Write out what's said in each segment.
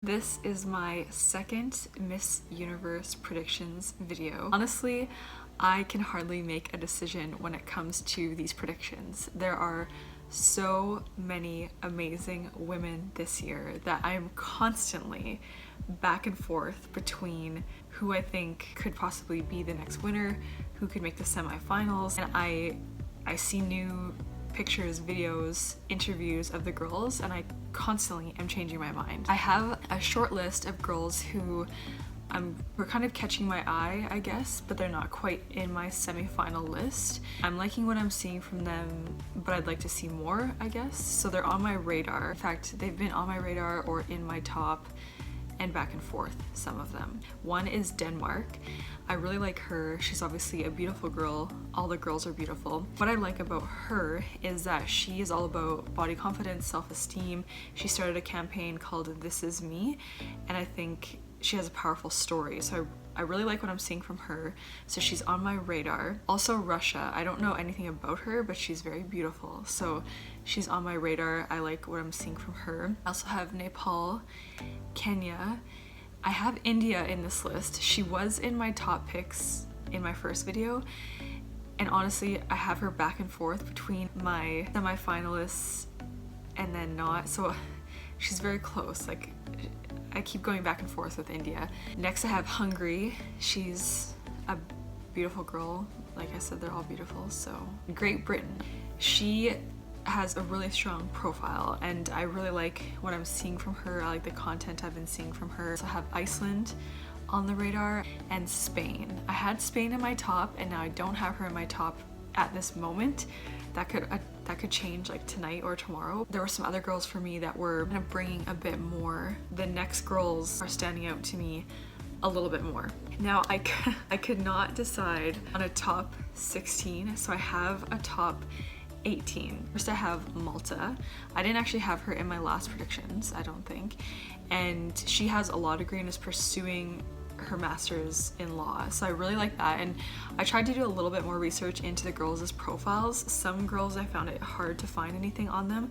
This is my second Miss Universe predictions video. Honestly, I can hardly make a decision when it comes to these predictions. There are so many amazing women this year that I am constantly back and forth between who I think could possibly be the next winner, who could make the semifinals, and I see new pictures, videos, interviews of the girls, and I constantly am changing my mind. I have a short list of girls who were kind of catching my eye, I guess, but they're not quite in my semi-final list. I'm liking what I'm seeing from them, but I'd like to see more, I guess. So they're on my radar. In fact, they've been on my radar or in my top and back and forth, some of them. One is Denmark. I really like her. She's obviously a beautiful girl. All the girls are beautiful. What I like about her is that she is all about body confidence, self-esteem. She started a campaign called This Is Me, and I think she has a powerful story. So I really like what I'm seeing from her. So she's on my radar. Also Russia. I don't know anything about her, but she's very beautiful. So she's on my radar. I like what I'm seeing from her. I also have Nepal, Kenya. I have India in this list. She was in my top picks in my first video. And honestly, I have her back and forth between my semi-finalists and then not. So she's very close. Like, I keep going back and forth with India. Next I have Hungary. She's a beautiful girl. Like I said, they're all beautiful. So Great Britain. She has a really strong profile and I really like what I'm seeing from her. I like the content I've been seeing from her. So I have Iceland on the radar and Spain. I had Spain in my top and now I don't have her in my top at this moment. That could change like tonight or tomorrow. There were some other girls for me that were kind of bringing a bit more. The next girls are standing out to me a little bit more. Now I could not decide on a top 16, so I have a top 18. First I have Malta. I didn't actually have her in my last predictions, I don't think. And she has a law degree and is pursuing her master's in law, so I really like that. And I tried to do a little bit more research into the girls' profiles. Some girls I found it hard to find anything on them.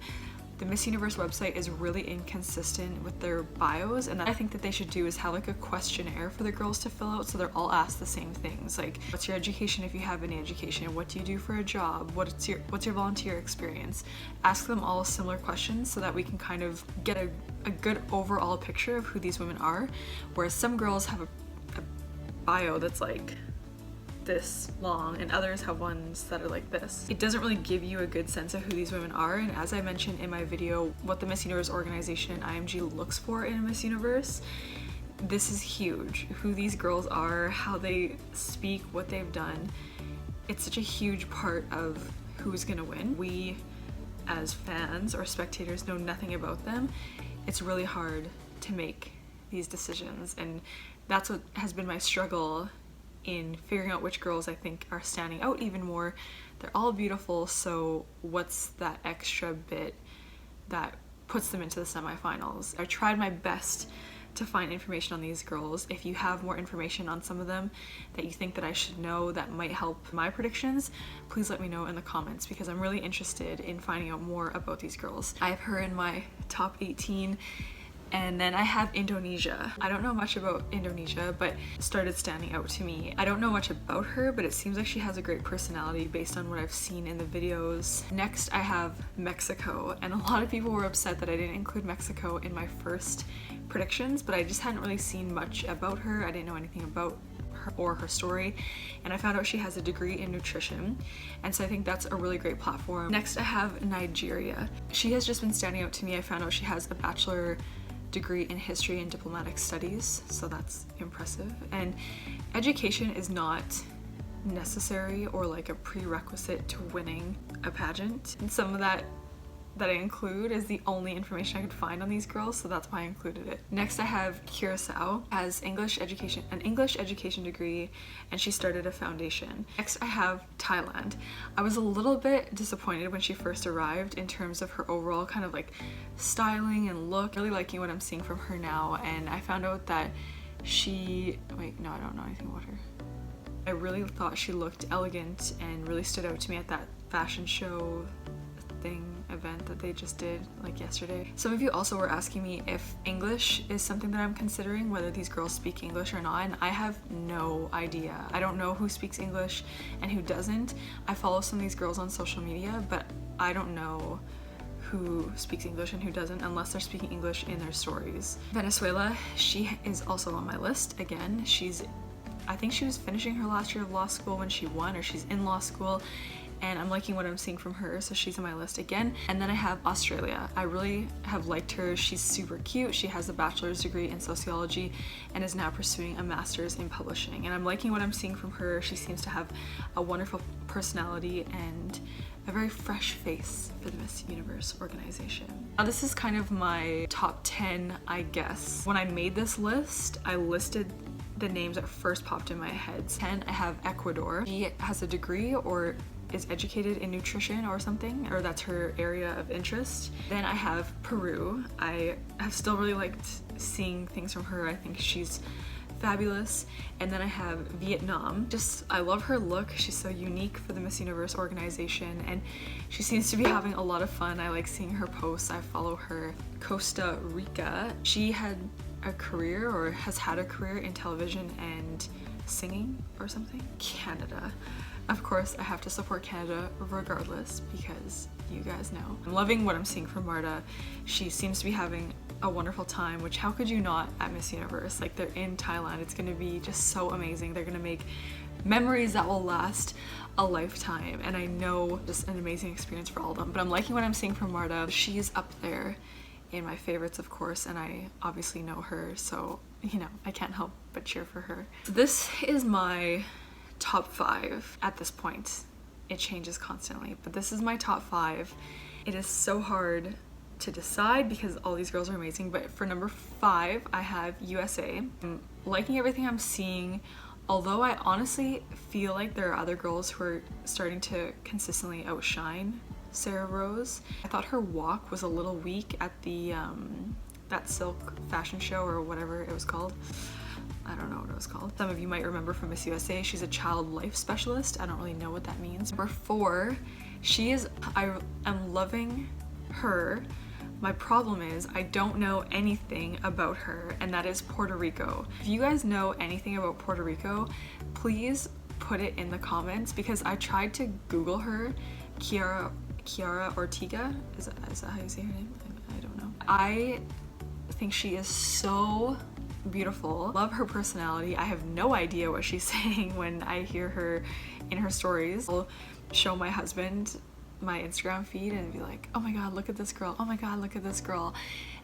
The Miss Universe website is really inconsistent with their bios, and I think that they should do is have like a questionnaire for the girls to fill out so they're all asked the same things, like what's your education if you have any education, what do you do for a job, what's your volunteer experience. Ask them all similar questions so that we can kind of get a good overall picture of who these women are, whereas some girls have a bio that's like this long and others have ones that are like this. It doesn't really give you a good sense of who these women are, and as I mentioned in my video what the Miss Universe organization and IMG looks for in a Miss Universe, this is huge. Who these girls are, how they speak, what they've done. It's such a huge part of who's gonna win. We as fans or spectators know nothing about them. It's really hard to make these decisions, and that's what has been my struggle in figuring out which girls I think are standing out even more. They're all beautiful, so what's that extra bit that puts them into the semifinals? I tried my best to find information on these girls. If you have more information on some of them that you think that I should know that might help my predictions, please let me know in the comments because I'm really interested in finding out more about these girls. I have her in my top 18. And then I have Indonesia. I don't know much about Indonesia, but started standing out to me. I don't know much about her, but it seems like she has a great personality based on what I've seen in the videos. Next, I have Mexico, and a lot of people were upset that I didn't include Mexico in my first predictions, but I just hadn't really seen much about her. I didn't know anything about her or her story, and I found out she has a degree in nutrition, and so I think that's a really great platform. Next, I have Nigeria. She has just been standing out to me. I found out she has a bachelor degree in history and diplomatic studies, so that's impressive. And education is not necessary or like a prerequisite to winning a pageant, and some of that I include is the only information I could find on these girls, so that's why I included it. Next I have Curacao, has an English education degree, and she started a foundation. Next I have Thailand. I was a little bit disappointed when she first arrived in terms of her overall kind of like styling and look. Really liking what I'm seeing from her now, and I found out that I don't know anything about her. I really thought she looked elegant and really stood out to me at that fashion show thing event that they just did like yesterday. Some of you also were asking me if English is something that I'm considering, whether these girls speak English or not, and I have no idea. I don't know who speaks English and who doesn't. I follow some of these girls on social media, but I don't know who speaks English and who doesn't unless they're speaking English in their stories. Venezuela, she is also on my list. Again, I think she was finishing her last year of law school when she won, or she's in law school, and I'm liking what I'm seeing from her, so she's on my list again. And then I have Australia. I really have liked her. She's super cute. She has a bachelor's degree in sociology and is now pursuing a master's in publishing, and I'm liking what I'm seeing from her. She seems to have a wonderful personality and a very fresh face for the Miss Universe organization. Now this is kind of my top 10, I guess. When I made this list, I listed the names that first popped in my head. 10, I have Ecuador. She has a degree or is educated in nutrition or something, or that's her area of interest. Then I have Peru. I have still really liked seeing things from her. I think she's fabulous. And then I have Vietnam. I love her look. She's so unique for the Miss Universe organization, and she seems to be having a lot of fun. I like seeing her posts. I follow her. Costa Rica. She had a career, or has had a career, in television and singing or something. Canada. Of course, I have to support Canada regardless, because you guys know. I'm loving what I'm seeing from Marta. She seems to be having a wonderful time, which how could you not at Miss Universe? Like, they're in Thailand. It's gonna be just so amazing. They're gonna make memories that will last a lifetime, and I know just an amazing experience for all of them. But I'm liking what I'm seeing from Marta. She's up there in my favorites, of course, and I obviously know her, so you know, I can't help but cheer for her. This is my top 5 at this point. It changes constantly, but this is my top 5. It is so hard to decide because all these girls are amazing, but for number 5, I have USA. I'm liking everything I'm seeing, although I honestly feel like there are other girls who are starting to consistently outshine Sarah Rose. I thought her walk was a little weak at the that silk fashion show, or whatever it was called. I don't know what it was called. Some of you might remember from Miss USA, she's a child life specialist. I don't really know what that means. Number 4, I am loving her. My problem is I don't know anything about her, and that is Puerto Rico. If you guys know anything about Puerto Rico, please put it in the comments, because I tried to Google her. Chiara Ortega, is that how you say her name? I don't know. I think she is so beautiful. Love her personality. I have no idea what she's saying when I hear her in her stories. I'll show my husband my Instagram feed and be like, oh my god, look at this girl, oh my god, look at this girl.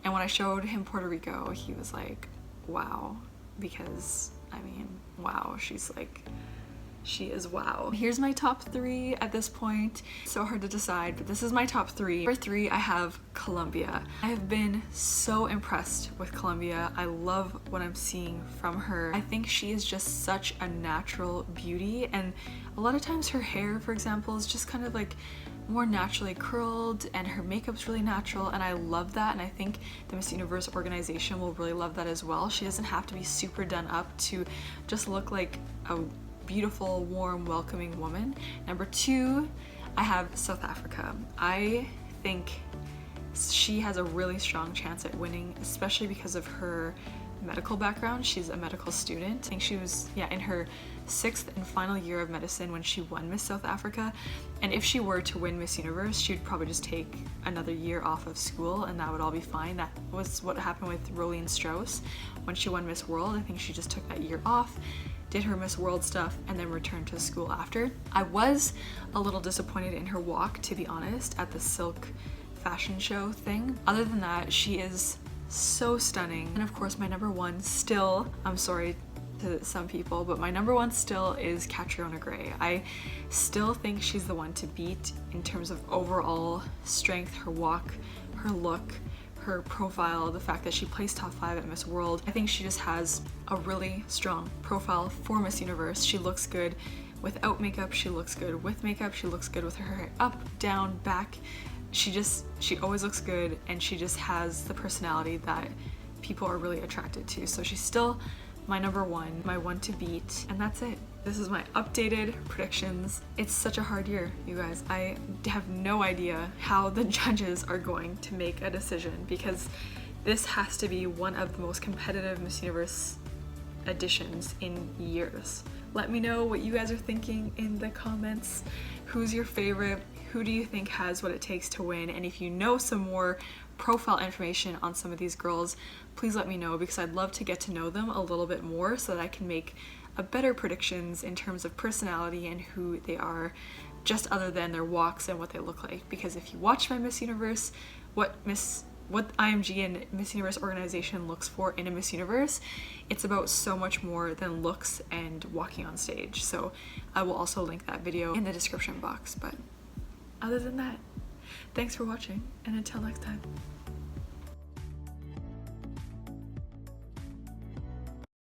And when I showed him Puerto Rico, he was like, wow, because I mean, wow, she is wow. Here's my top 3 at this point. So hard to decide, but this is my top 3. Number 3, I have Colombia. I have been so impressed with Colombia. I love what I'm seeing from her. I think she is just such a natural beauty, and a lot of times her hair, for example, is just kind of like more naturally curled, and her makeup's really natural, and I love that, and I think the Miss Universe organization will really love that as well. She doesn't have to be super done up to just look like a beautiful, warm, welcoming woman. Number 2, I have South Africa. I think she has a really strong chance at winning, especially because of her medical background. She's a medical student. I think she was in her 6th and final year of medicine when she won Miss South Africa, and if she were to win Miss Universe, she would probably just take another year off of school and that would all be fine. That was what happened with Rolene Strauss when she won Miss World. I think she just took that year off, did her Miss World stuff, and then returned to school after. I was a little disappointed in her walk, to be honest, at the silk fashion show thing. Other than that, she is so stunning. And of course, my number 1 still, I'm sorry to some people, but my number 1 still is Catriona Gray. I still think she's the one to beat in terms of overall strength, her walk, her look, her profile, the fact that she placed top 5 at Miss World. I think she just has a really strong profile for Miss Universe. She looks good without makeup, she looks good with makeup, she looks good with her hair up, down, back. She always looks good, and she just has the personality that people are really attracted to. So she's still my number 1, my one to beat, and that's it. This is my updated predictions. It's such a hard year, you guys. I have no idea how the judges are going to make a decision because this has to be one of the most competitive Miss Universe editions in years. Let me know what you guys are thinking in the comments. Who's your favorite? Who do you think has what it takes to win? And if you know some more profile information on some of these girls, please let me know because I'd love to get to know them a little bit more so that I can make a better predictions in terms of personality and who they are, just other than their walks and what they look like. Because if you watch my Miss Universe, what IMG and Miss Universe organization looks for in a Miss Universe, it's about so much more than looks and walking on stage. So I will also link that video in the description box. But other than that, thanks for watching, and until next time.